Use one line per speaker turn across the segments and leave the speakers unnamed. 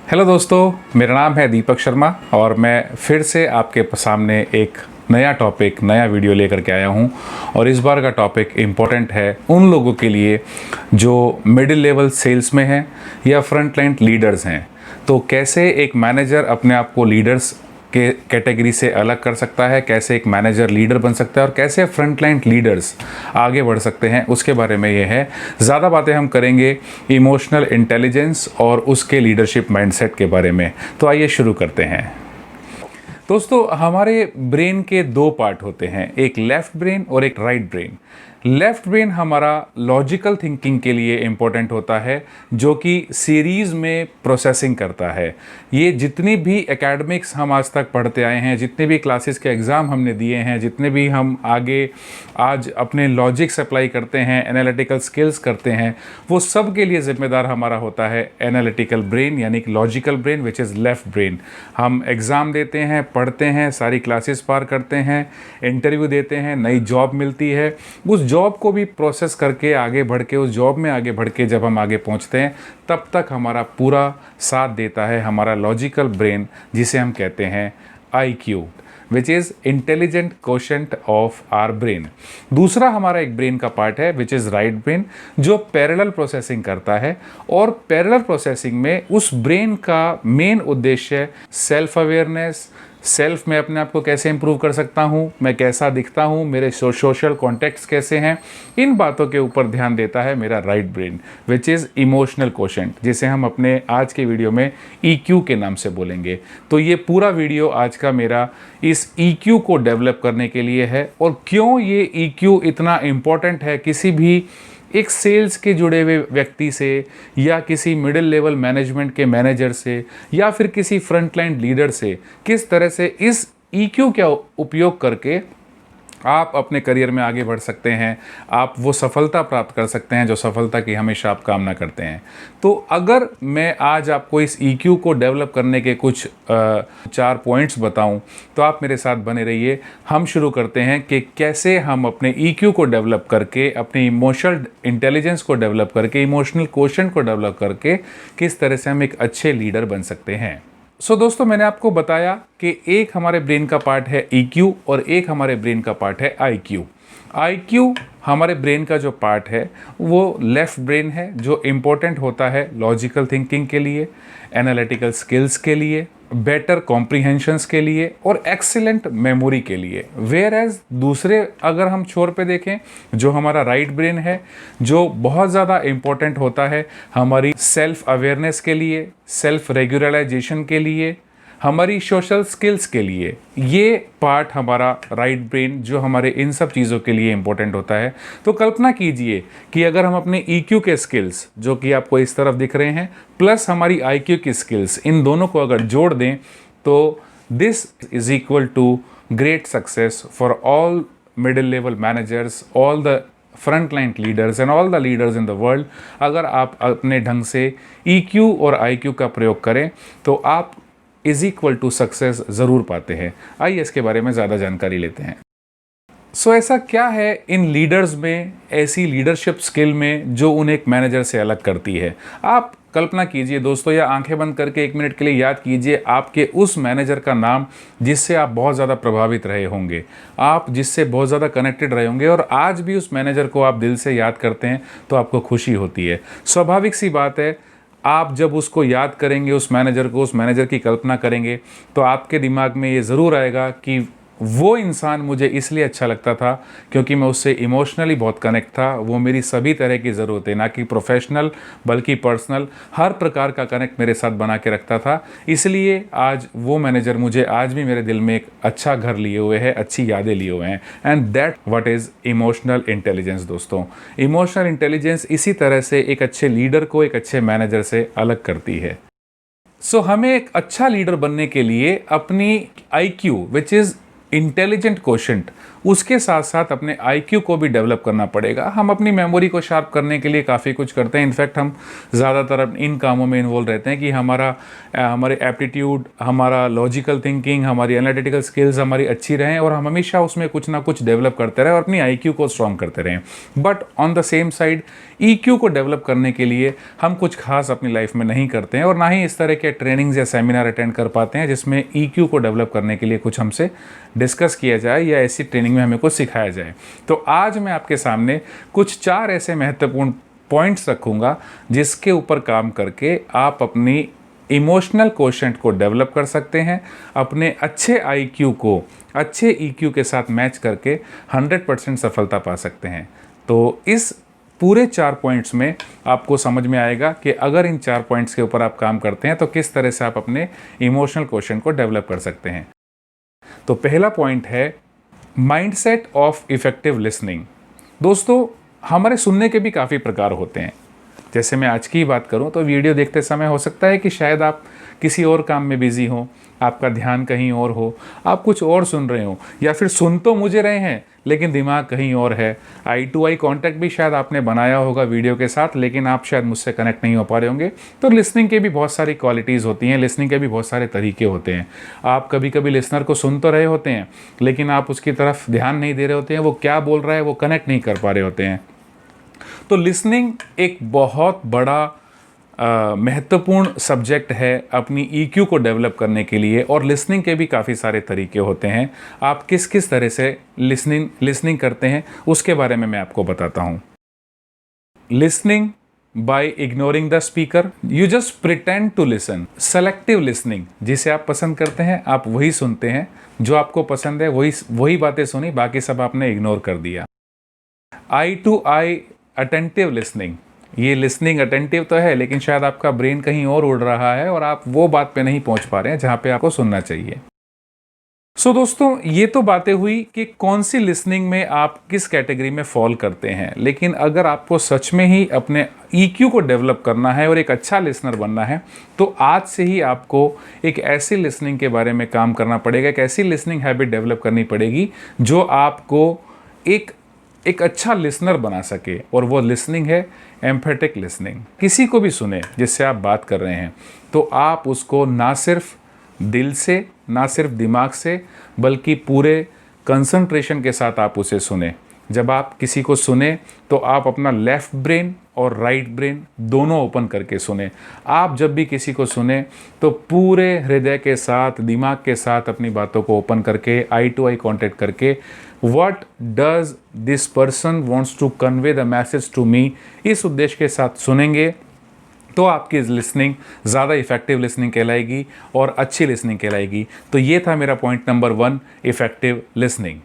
Hello दोस्तों, मेरा नाम है दीपक शर्मा और मैं फिर से आपके सामने एक नया टॉपिक, नया वीडियो लेकर के आया हूं। और इस बार का टॉपिक इम्पोर्टेंट है उन लोगों के लिए जो मिडिल लेवल सेल्स में हैं या फ्रंट लाइन लीडर्स हैं। तो कैसे एक मैनेजर अपने आप को लीडर्स के कैटेगरी से अलग कर सकता है, कैसे एक मैनेजर लीडर बन सकता है और कैसे फ्रंटलाइन लीडर्स आगे बढ़ सकते हैं, उसके बारे में ये है। ज़्यादा बातें हम करेंगे इमोशनल इंटेलिजेंस और उसके लीडरशिप माइंडसेट के बारे में। तो आइए शुरू करते हैं। दोस्तों, हमारे ब्रेन के दो पार्ट होते हैं, एक लेफ़्ट ब्रेन और एक राइट ब्रेन। लेफ़्ट ब्रेन हमारा लॉजिकल थिंकिंग के लिए इम्पोर्टेंट होता है, जो कि सीरीज़ में प्रोसेसिंग करता है। ये जितनी भी एकेडमिक्स हम आज तक पढ़ते आए हैं, जितने भी क्लासेस के एग्ज़ाम हमने दिए हैं, जितने भी हम आगे आज अपने लॉजिक्स अप्लाई करते हैं, एनालिटिकल स्किल्स करते हैं, वो सब के लिए ज़िम्मेदार हमारा होता है एनालिटिकल ब्रेन, यानी कि logical brain which is left brain. हम एग्ज़ाम देते हैं, पढ़ते हैं, सारी क्लासेस पार करते हैं, इंटरव्यू देते हैं, नई जॉब मिलती है, उस जॉब को भी प्रोसेस करके आगे बढ़ के, उस जॉब में आगे बढ़ के जब हम आगे पहुंचते हैं, तब तक हमारा पूरा साथ देता है हमारा लॉजिकल ब्रेन, जिसे हम कहते हैं IQ, which is intelligent quotient of our brain. दूसरा हमारा एक ब्रेन का पार्ट है विच इज़ राइट ब्रेन, जो पैरेलल प्रोसेसिंग करता है। और पैरेलल प्रोसेसिंग में उस ब्रेन का मेन उद्देश्य सेल्फ अवेयरनेस, सेल्फ में अपने आप को कैसे इंप्रूव कर सकता हूँ, मैं कैसा दिखता हूँ, मेरे सोशल कॉन्टेक्ट्स कैसे हैं, इन बातों के ऊपर ध्यान देता है मेरा right brain which is emotional quotient, जिसे हम अपने आज के वीडियो में EQ के नाम से बोलेंगे। तो ये पूरा वीडियो आज का मेरा इस EQ को डेवलप करने के लिए है। और क्यों ये EQ इतना इम्पॉर्टेंट है किसी भी एक सेल्स के जुड़े हुए व्यक्ति से, या किसी मिडिल लेवल मैनेजमेंट के मैनेजर से, या फिर किसी फ्रंटलाइन लीडर से, किस तरह से इस EQ का उपयोग करके आप अपने करियर में आगे बढ़ सकते हैं, आप वो सफलता प्राप्त कर सकते हैं जो सफलता की हमेशा आप कामना करते हैं। तो अगर मैं आज आपको इस EQ को डेवलप करने के कुछ 4 पॉइंट्स बताऊं, तो आप मेरे साथ बने रहिए। हम शुरू करते हैं कि कैसे हम अपने EQ को डेवलप करके, अपने इमोशनल इंटेलिजेंस को डेवलप करके, इमोशनल क्वोशंट को डेवलप करके किस तरह से हम एक अच्छे लीडर बन सकते हैं। दोस्तों, मैंने आपको बताया कि एक हमारे ब्रेन का पार्ट है EQ और एक हमारे ब्रेन का पार्ट है IQ। IQ हमारे ब्रेन का जो पार्ट है वो लेफ़्ट ब्रेन है, जो इम्पोर्टेंट होता है लॉजिकल थिंकिंग के लिए, एनालिटिकल स्किल्स के लिए, बेटर कॉम्प्रीहेंशंस के लिए और एक्सीलेंट मेमोरी के लिए। वेयर एज दूसरे अगर हम छोर पे देखें, जो हमारा राइट ब्रेन है, जो बहुत ज़्यादा इम्पोर्टेंट होता है हमारी सेल्फ अवेयरनेस के लिए, सेल्फ रेगुलराइजेशन के लिए, हमारी सोशल स्किल्स के लिए। ये पार्ट हमारा राइट ब्रेन जो हमारे इन सब चीज़ों के लिए इम्पोर्टेंट होता है। तो कल्पना कीजिए कि अगर हम अपने EQ के स्किल्स, जो कि आपको इस तरफ दिख रहे हैं, प्लस हमारी IQ की स्किल्स, इन दोनों को अगर जोड़ दें, तो this is equal to great success for all middle level managers, all the front line leaders and all the leaders in the world. अगर आप अपने ढंग से EQ और IQ का प्रयोग करें तो आप इज इक्वल टू सक्सेस ज़रूर पाते हैं। आइए इसके बारे में ज़्यादा जानकारी लेते हैं। ऐसा क्या है इन लीडर्स में, ऐसी लीडरशिप स्किल में, जो उन्हें एक मैनेजर से अलग करती है। आप कल्पना कीजिए दोस्तों, या आंखें बंद करके 1 मिनट के लिए याद कीजिए आपके उस मैनेजर का नाम जिससे आप बहुत ज़्यादा प्रभावित रहे होंगे, आप जिससे बहुत ज़्यादा कनेक्टेड रहे होंगे, और आज भी उस मैनेजर को आप दिल से याद करते हैं तो आपको खुशी होती है। स्वाभाविक सी बात है, आप जब उसको याद करेंगे, उस मैनेजर को, उस मैनेजर की कल्पना करेंगे, तो आपके दिमाग में ये ज़रूर आएगा कि वो इंसान मुझे इसलिए अच्छा लगता था क्योंकि मैं उससे इमोशनली बहुत कनेक्ट था, वो मेरी सभी तरह की ज़रूरतें, ना कि प्रोफेशनल बल्कि पर्सनल, हर प्रकार का कनेक्ट मेरे साथ बना के रखता था। इसलिए आज वो मैनेजर मुझे आज भी मेरे दिल में एक अच्छा घर लिए हुए है, अच्छी यादें लिए हुए हैं। And that what is emotional intelligence. दोस्तों, इमोशनल इंटेलिजेंस इसी तरह से एक अच्छे लीडर को एक अच्छे मैनेजर से अलग करती है। हमें एक अच्छा लीडर बनने के लिए अपनी IQ which is intelligent quotient, उसके साथ साथ अपने IQ को भी डेवलप करना पड़ेगा। हम अपनी मेमोरी को शार्प करने के लिए काफ़ी कुछ करते हैं। इनफैक्ट हम ज़्यादातर इन कामों में इन्वॉल्व रहते हैं कि हमारे एप्टीट्यूड, हमारा लॉजिकल थिंकिंग, हमारी एनालिटिकल स्किल्स हमारी अच्छी रहें और हम हमेशा उसमें कुछ ना कुछ डेवलप करते रहें और अपनी IQ को स्ट्रॉन्ग करते रहें। But on the same side EQ को डेवलप करने के लिए हम कुछ खास अपनी लाइफ में नहीं करते हैं और ना ही इस तरह के ट्रेनिंग्स या सेमिनार अटेंड कर पाते हैं जिसमें EQ को डेवलप करने के लिए कुछ हमसे डिस्कस किया जाए या ऐसी ट्रेनिंग में हमें कुछ सिखाया जाए। तो आज मैं आपके सामने कुछ 4 ऐसे महत्वपूर्ण पॉइंट्स रखूँगा जिसके ऊपर काम करके आप अपनी इमोशनल कोशेंट को डेवलप कर सकते हैं, अपने अच्छे IQ को अच्छे EQ के साथ मैच करके 100% सफलता पा सकते हैं। तो इस पूरे 4 पॉइंट्स में आपको समझ में आएगा कि अगर इन 4 पॉइंट्स के ऊपर आप काम करते हैं तो किस तरह से आप अपने इमोशनल कोशेंट को डेवलप कर सकते हैं। तो पहला पॉइंट है माइंडसेट ऑफ इफेक्टिव लिसनिंग। दोस्तों, हमारे सुनने के भी काफ़ी प्रकार होते हैं। जैसे मैं आज की ही बात करूं तो वीडियो देखते समय हो सकता है कि शायद आप किसी और काम में बिजी हो, आपका ध्यान कहीं और हो, आप कुछ और सुन रहे हो, या फिर सुन तो मुझे रहे हैं लेकिन दिमाग कहीं और है। आई टू आई कॉन्टैक्ट भी शायद आपने बनाया होगा वीडियो के साथ, लेकिन आप शायद मुझसे कनेक्ट नहीं हो पा रहे होंगे। तो लिसनिंग के भी बहुत सारी क्वालिटीज़ होती हैं, लिसनिंग के भी बहुत सारे तरीके होते हैं। आप कभी कभी लिसनर को सुन तो रहे होते हैं लेकिन आप उसकी तरफ ध्यान नहीं दे रहे होते हैं, वो क्या बोल रहा है वो कनेक्ट नहीं कर पा रहे होते हैं। तो लिसनिंग एक बहुत बड़ा महत्वपूर्ण सब्जेक्ट है अपनी EQ को डेवलप करने के लिए, और लिसनिंग के भी काफ़ी सारे तरीके होते हैं। आप किस किस तरह से लिसनिंग करते हैं उसके बारे में मैं आपको बताता हूँ। Listening by ignoring the speaker, you just pretend to listen. Selective listening, जिसे आप पसंद करते हैं आप वही सुनते हैं, जो आपको पसंद है वही बातें सुनी, बाकी सब आपने इग्नोर कर दिया। आई टू आई अटेंटिव लिसनिंग, ये लिसनिंग अटेंटिव तो है लेकिन शायद आपका ब्रेन कहीं और उड़ रहा है और आप वो बात पे नहीं पहुंच पा रहे हैं जहां पे आपको सुनना चाहिए। सो दोस्तों, ये तो बातें हुई कि कौन सी लिसनिंग में आप किस कैटेगरी में फॉल करते हैं। लेकिन अगर आपको सच में ही अपने EQ को डेवलप करना है और एक अच्छा लिसनर बनना है तो आज से ही आपको एक ऐसी लिसनिंग के बारे में काम करना पड़ेगा, एक ऐसी लिसनिंग हैबिट डेवलप करनी पड़ेगी जो आपको एक अच्छा लिसनर बना सके। और वो लिसनिंग है एम्पैथिक लिसनिंग। किसी को भी सुने जिससे आप बात कर रहे हैं तो आप उसको ना सिर्फ दिल से, ना सिर्फ दिमाग से, बल्कि पूरे कंसंट्रेशन के साथ आप उसे सुने। जब आप किसी को सुने तो आप अपना लेफ्ट ब्रेन और राइट ब्रेन दोनों ओपन करके सुने। आप जब भी किसी को सुने तो पूरे हृदय के साथ, दिमाग के साथ अपनी बातों को ओपन करके, आई टू आई कॉन्टेक्ट करके, what does this person wants to convey the message to me, इस उद्देश्य के साथ सुनेंगे तो आपकी लिसनिंग ज़्यादा इफेक्टिव लिसनिंग कहलाएगी और अच्छी लिसनिंग कहलाएगी। तो ये था मेरा पॉइंट नंबर 1, इफेक्टिव लिसनिंग।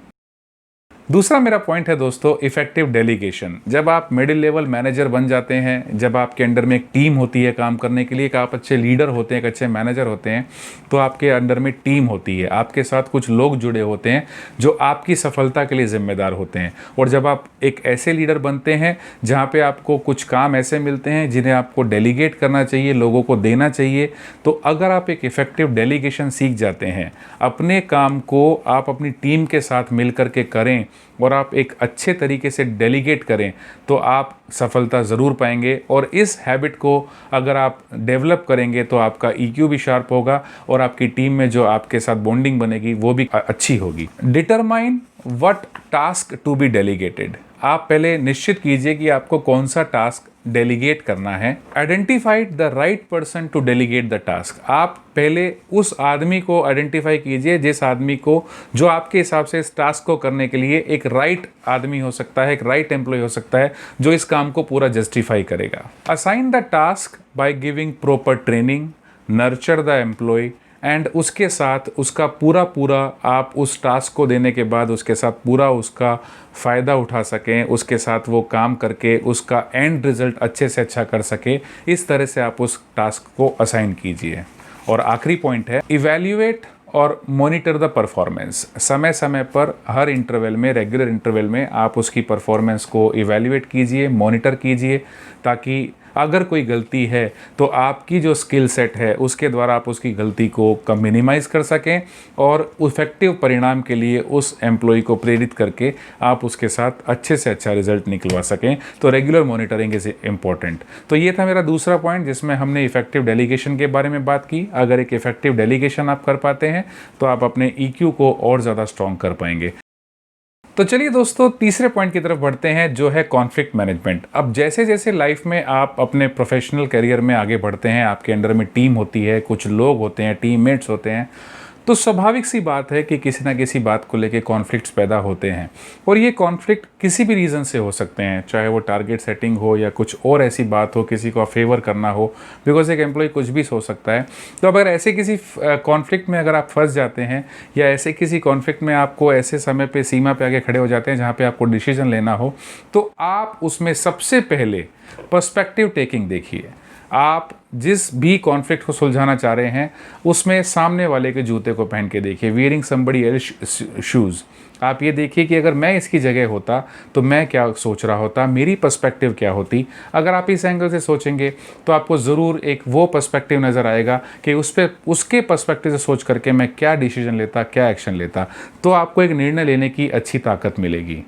दूसरा मेरा पॉइंट है दोस्तों, इफेक्टिव डेलीगेशन। जब आप मिडिल लेवल मैनेजर बन जाते हैं, जब आपके अंडर में एक टीम होती है काम करने के लिए, एक आप अच्छे लीडर होते हैं, एक अच्छे मैनेजर होते हैं, तो आपके अंडर में टीम होती है, आपके साथ कुछ लोग जुड़े होते हैं जो आपकी सफलता के लिए जिम्मेदार होते हैं। और जब आप एक ऐसे लीडर बनते हैं जहाँ पे आपको कुछ काम ऐसे मिलते हैं जिन्हें आपको डेलीगेट करना चाहिए, लोगों को देना चाहिए, तो अगर आप एक इफेक्टिव डेलीगेशन सीख जाते हैं, अपने काम को आप अपनी टीम के साथ मिल करके करें और आप एक अच्छे तरीके से डेलीगेट करें तो आप सफलता ज़रूर पाएंगे। और इस हैबिट को अगर आप डेवलप करेंगे तो आपका EQ भी शार्प होगा और आपकी टीम में जो आपके साथ बॉन्डिंग बनेगी वो भी अच्छी होगी। Determine what task to be delegated. आप पहले निश्चित कीजिए कि आपको कौन सा टास्क डेलीगेट करना है। Identified the right person to delegate the task. आप पहले उस आदमी को आइडेंटिफाई कीजिए जिस आदमी को, जो आपके हिसाब से इस टास्क को करने के लिए एक राइट आदमी हो सकता है, एक राइट एम्प्लॉय हो सकता है जो इस काम को पूरा जस्टिफाई करेगा। Assign the task by giving proper training, nurture the employ and उसके साथ उसका पूरा आप उस टास्क को देने के बाद उसके साथ पूरा उसका फ़ायदा उठा सकें, उसके साथ वो काम करके उसका एंड रिज़ल्ट अच्छे से अच्छा कर सके। इस तरह से आप उस टास्क को असाइन कीजिए। और आखिरी पॉइंट है इवैल्यूएट और मॉनिटर द परफॉर्मेंस। समय समय पर हर इंटरवल में, रेगुलर इंटरवल में आप उसकी परफॉर्मेंस को इवैल्यूएट कीजिए, मॉनिटर कीजिए, ताकि अगर कोई गलती है तो आपकी जो स्किल सेट है उसके द्वारा आप उसकी गलती को कम मिनिमाइज कर सकें और इफेक्टिव परिणाम के लिए उस एम्प्लॉय को प्रेरित करके आप उसके साथ अच्छे से अच्छा रिजल्ट निकलवा सकें। तो रेगुलर मॉनिटरिंग इज इम्पॉर्टेंट। तो ये था मेरा दूसरा पॉइंट जिसमें हमने इफेक्टिव डेलीगेशन के बारे में बात की। अगर एक इफेक्टिव डेलीगेशन आप कर पाते हैं तो आप अपने EQ को और ज़्यादा स्ट्रॉन्ग कर पाएंगे। तो चलिए दोस्तों, तीसरे पॉइंट की तरफ बढ़ते हैं जो है कॉन्फ्लिक्ट मैनेजमेंट। अब जैसे जैसे लाइफ में आप अपने प्रोफेशनल करियर में आगे बढ़ते हैं, आपके अंडर में टीम होती है, कुछ लोग होते हैं, टीममेट्स होते हैं, तो स्वाभाविक सी बात है कि किसी ना किसी बात को लेके कॉन्फ्लिक्ट्स पैदा होते हैं। और ये कॉन्फ्लिक्ट किसी भी रीज़न से हो सकते हैं, चाहे वो टारगेट सेटिंग हो या कुछ और ऐसी बात हो, किसी को फेवर करना हो, बिकॉज एक एम्प्लॉय कुछ भी हो सकता है। तो अगर ऐसे किसी कॉन्फ्लिक्ट में अगर आप फंस जाते हैं या ऐसे किसी कॉन्फ्लिक्ट में आपको ऐसे समय पे सीमा पे आगे खड़े हो जाते हैं जहाँ पे आपको डिसीजन लेना हो, तो आप उसमें सबसे पहले पर्सपेक्टिव टेकिंग देखिए। आप जिस भी कॉन्फ्लिक्ट को सुलझाना चाह रहे हैं उसमें सामने वाले के जूते को पहन के देखिए, वियरिंग समबडी एल्स शूज़। आप ये देखिए कि अगर मैं इसकी जगह होता तो मैं क्या सोच रहा होता, मेरी पर्सपेक्टिव क्या होती। अगर आप इस एंगल से सोचेंगे तो आपको ज़रूर एक वो पर्सपेक्टिव नज़र आएगा कि उसके पर्सपेक्टिव से सोच करके मैं क्या डिसीजन लेता, क्या एक्शन लेता, तो आपको एक निर्णय लेने की अच्छी ताकत मिलेगी।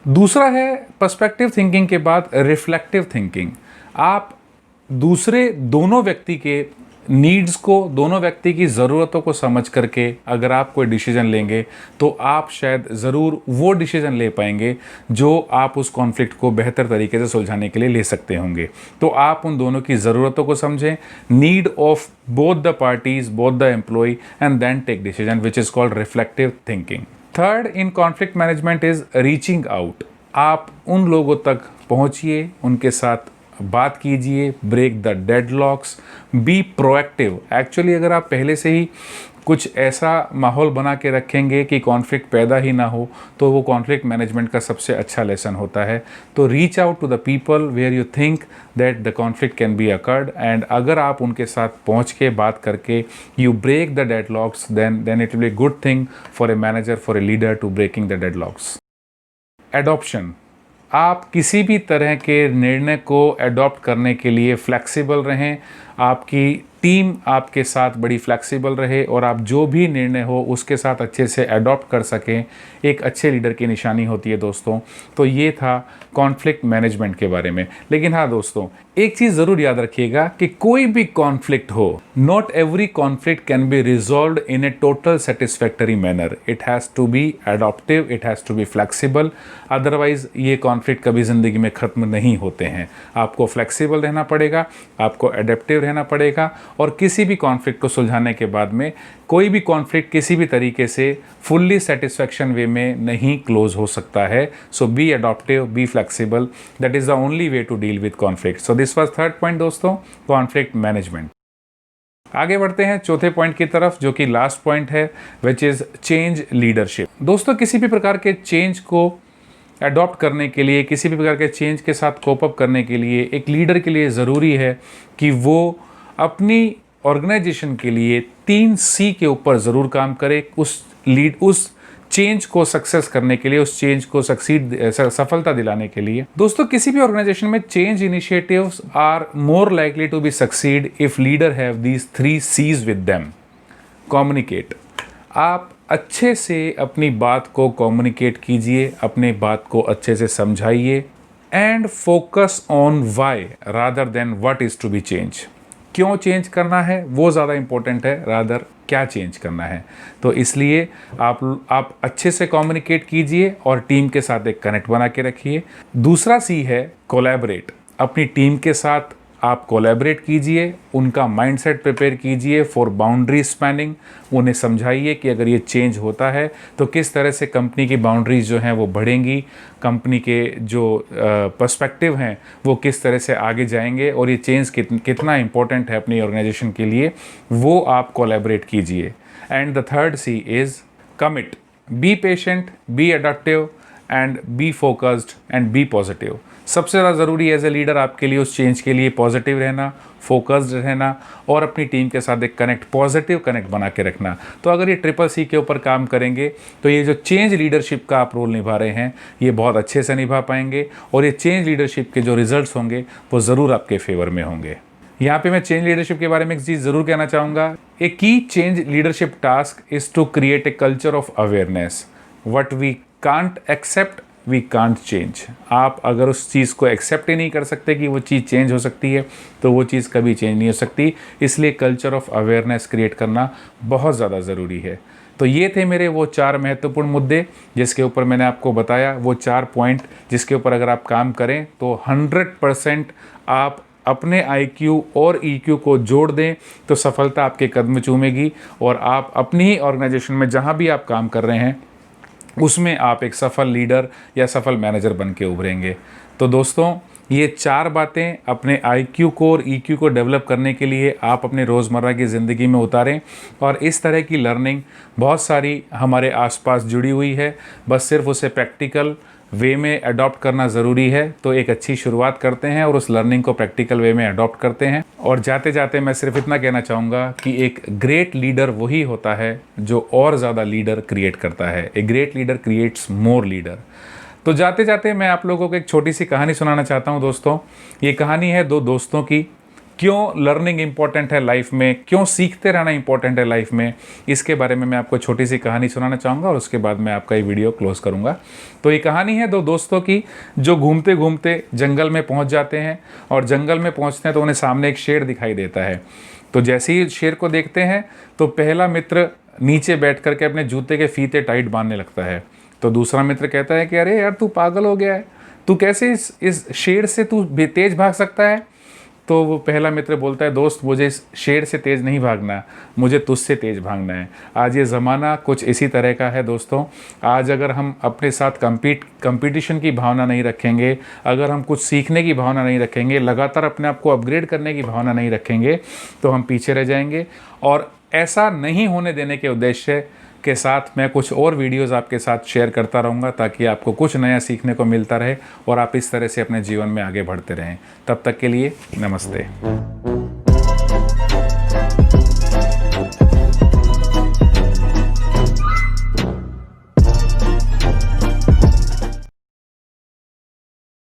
दूसरा है पर्सपेक्टिव थिंकिंग के बाद रिफ्लेक्टिव थिंकिंग। आप दूसरे दोनों व्यक्ति के नीड्स को, दोनों व्यक्ति की ज़रूरतों को समझ करके अगर आप कोई डिसीजन लेंगे तो आप शायद ज़रूर वो डिसीजन ले पाएंगे जो आप उस कॉन्फ्लिक्ट को बेहतर तरीके से सुलझाने के लिए ले सकते होंगे। तो आप उन दोनों की ज़रूरतों को समझें, need of both the parties, both the employ, and then take decision, which is called reflective thinking. Third in conflict management is reaching out. आप उन लोगों तक पहुँचिए, उनके साथ बात कीजिए, break the deadlocks, be proactive. Actually अगर आप पहले से ही कुछ ऐसा माहौल बना के रखेंगे कि कॉन्फ्लिक्ट पैदा ही ना हो, तो वो कॉन्फ्लिक्ट मैनेजमेंट का सबसे अच्छा लेसन होता है। तो reach out to the people where you think that the conflict can be occurred, and अगर आप उनके साथ पहुंच के बात करके you break the deadlocks, then it will be good thing for a manager, for a leader to breaking the deadlocks. Adoption. आप किसी भी तरह के निर्णय को एडॉप्ट करने के लिए फ्लेक्सिबल रहें, आपकी टीम आपके साथ बड़ी फ्लेक्सिबल रहे और आप जो भी निर्णय हो उसके साथ अच्छे से एडॉप्ट कर सकें, एक अच्छे लीडर की निशानी होती है दोस्तों। तो ये था कॉन्फ्लिक्ट मैनेजमेंट के बारे में। लेकिन हाँ दोस्तों, एक चीज़ ज़रूर याद रखिएगा कि कोई भी कॉन्फ्लिक्ट हो, not every conflict can be resolved in a total satisfactory manner. It has to be adoptive, it has to be flexible, otherwise ये कॉन्फ्लिक्ट कभी ज़िंदगी में ख़त्म नहीं होते हैं। आपको फ्लेक्सिबल रहना पड़ेगा, आपको एडेप्टिव रहना पड़ेगा, और किसी भी कॉन्फ्लिक्ट को सुलझाने के बाद में कोई भी कॉन्फ्लिक्ट किसी भी तरीके से फुल्ली सेटिस्फैक्शन वे में नहीं क्लोज हो सकता है। So be adaptive, be flexible, that is the only way to deal with conflict. So this was third point दोस्तों, कॉन्फ्लिक्ट मैनेजमेंट। आगे बढ़ते हैं चौथे पॉइंट की तरफ जो कि लास्ट पॉइंट है, विच इज़ चेंज लीडरशिप। दोस्तों, किसी भी प्रकार के चेंज को अडॉप्ट करने के लिए, किसी भी प्रकार के चेंज के साथ कोप अप करने के लिए एक लीडर के लिए ज़रूरी है कि वो अपनी ऑर्गेनाइजेशन के लिए 3C के ऊपर ज़रूर काम करे। उस चेंज को सक्सेस करने के लिए, उस चेंज को सफलता दिलाने के लिए। दोस्तों, किसी भी ऑर्गेनाइजेशन में change initiatives are more likely to be succeed if leader have these 3 C's with them. Communicate. आप अच्छे से अपनी बात को कम्युनिकेट कीजिए, अपने बात को अच्छे से समझाइए, and focus on why rather than what is to be change. क्यों चेंज करना है वो ज़्यादा इंपॉर्टेंट है रादर क्या चेंज करना है। तो इसलिए आप अच्छे से कम्युनिकेट कीजिए और टीम के साथ एक कनेक्ट बना के रखिए। दूसरा C है कोलैबोरेट। अपनी टीम के साथ आप कोलैबोरेट कीजिए, उनका माइंडसेट प्रिपेयर कीजिए फॉर बाउंड्री स्पैनिंग। उन्हें समझाइए कि अगर ये चेंज होता है तो किस तरह से कंपनी की बाउंड्रीज जो हैं वो बढ़ेंगी, कंपनी के जो पर्सपेक्टिव हैं वो किस तरह से आगे जाएंगे, और ये चेंज कितना इंपॉर्टेंट है अपनी ऑर्गेनाइजेशन के लिए, वो आप कोलैबोरेट कीजिए। And the third C is commit. Be patient, be adaptive, and be focused, and be positive. सबसे ज़्यादा ज़रूरी एज ए लीडर आपके लिए उस चेंज के लिए पॉजिटिव रहना, फोकस्ड रहना और अपनी टीम के साथ एक पॉजिटिव कनेक्ट बना के रखना। तो अगर ये CCC के ऊपर काम करेंगे तो ये जो चेंज लीडरशिप का आप रोल निभा रहे हैं ये बहुत अच्छे से निभा पाएंगे और ये चेंज लीडरशिप के जो रिजल्ट्स होंगे वो ज़रूर आपके फेवर में होंगे। यहाँ पे मैं चेंज लीडरशिप के बारे में एक चीज़ ज़रूर कहना चाहूँगा। A key change leadership task is to create a culture of awareness. What we can't accept we can't change. आप अगर उस चीज़ को एक्सेप्ट ही नहीं कर सकते कि वो चीज़ चेंज हो सकती है तो वो चीज़ कभी चेंज नहीं हो सकती। इसलिए कल्चर ऑफ अवेयरनेस क्रिएट करना बहुत ज़्यादा ज़रूरी है। तो ये थे मेरे वो 4 महत्वपूर्ण मुद्दे जिसके ऊपर मैंने आपको बताया, वो 4 पॉइंट जिसके ऊपर अगर आप काम करें तो 100% आप अपने IQ और EQ को जोड़ दें तो सफलता आपके कदम चूमेगी और आप अपनी ही ऑर्गेनाइजेशन में जहाँ भी आप काम कर रहे हैं उसमें आप एक सफल लीडर या सफल मैनेजर बन के उभरेंगे। तो दोस्तों, ये 4 बातें अपने IQ को और EQ को डेवलप करने के लिए आप अपने रोज़मर्रा की ज़िंदगी में उतारें और इस तरह की लर्निंग बहुत सारी हमारे आसपास जुड़ी हुई है, बस सिर्फ उसे प्रैक्टिकल वे में अडॉप्ट करना ज़रूरी है। तो एक अच्छी शुरुआत करते हैं और उस लर्निंग को प्रैक्टिकल वे में अडॉप्ट करते हैं। और जाते जाते मैं सिर्फ इतना कहना चाहूँगा कि एक ग्रेट लीडर वही होता है जो और ज़्यादा लीडर क्रिएट करता है। A great leader creates more leader. तो जाते जाते मैं आप लोगों को एक छोटी सी कहानी सुनाना चाहता हूँ दोस्तों। ये कहानी है 2 दोस्तों की। क्यों लर्निंग इंपॉर्टेंट है लाइफ में, क्यों सीखते रहना इंपॉर्टेंट है लाइफ में, इसके बारे में मैं आपको छोटी सी कहानी सुनाना चाहूँगा और उसके बाद मैं आपका ये वीडियो क्लोज करूँगा। तो ये कहानी है 2 दोस्तों की जो घूमते घूमते जंगल में पहुँच जाते हैं और जंगल में पहुँचते हैं तो उन्हें सामने एक शेर दिखाई देता है। तो जैसे ही शेर को देखते हैं तो पहला मित्र नीचे बैठ करके अपने जूते के फीते टाइट बांधने लगता है। तो दूसरा मित्र कहता है कि अरे यार, तू पागल हो गया है, तू कैसे इस शेर से तू तेज भाग सकता है। तो वो पहला मित्र बोलता है, दोस्त मुझे इस शेर से तेज़ नहीं भागना, मुझे तुझसे तेज़ भागना है। आज ये ज़माना कुछ इसी तरह का है दोस्तों। आज अगर हम अपने साथ कंपटीशन की भावना नहीं रखेंगे, अगर हम कुछ सीखने की भावना नहीं रखेंगे, लगातार अपने आप को अपग्रेड करने की भावना नहीं रखेंगे तो हम पीछे रह जाएंगे। और ऐसा नहीं होने देने के उद्देश्य के साथ मैं कुछ और वीडियोस आपके साथ शेयर करता रहूँगा ताकि आपको कुछ नया सीखने को मिलता रहे और आप इस तरह से अपने जीवन में आगे बढ़ते रहें। तब तक के लिए नमस्ते।